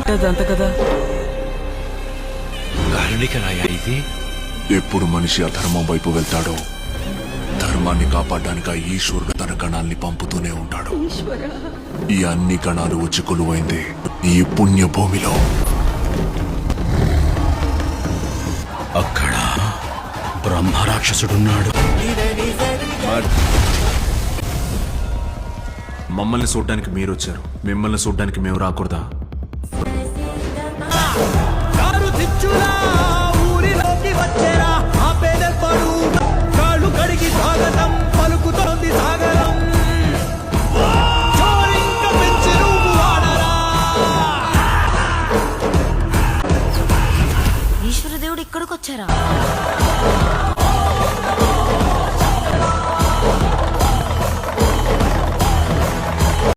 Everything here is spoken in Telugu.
అంటే అదంత కదా. కారుణిక రాయ ఇది. ఎప్పుడు మనిషి అధర్మం వైపు వెళ్తాడో ధర్మాన్ని కాపాడడానికి ఆ ఈశ్వరుడు తన గణాల్ని పంపుతూనే ఉంటాడు. ఈ అన్ని గణాలు వచ్చి కొలువైంది ఈ పుణ్యభూమిలో. అక్కడ బ్రహ్మరాక్షసుడున్నాడు. మమ్మల్ని చూడ్డానికి మీరు వచ్చారు, మిమ్మల్ని చూడ్డానికి మేము రాకూడదా?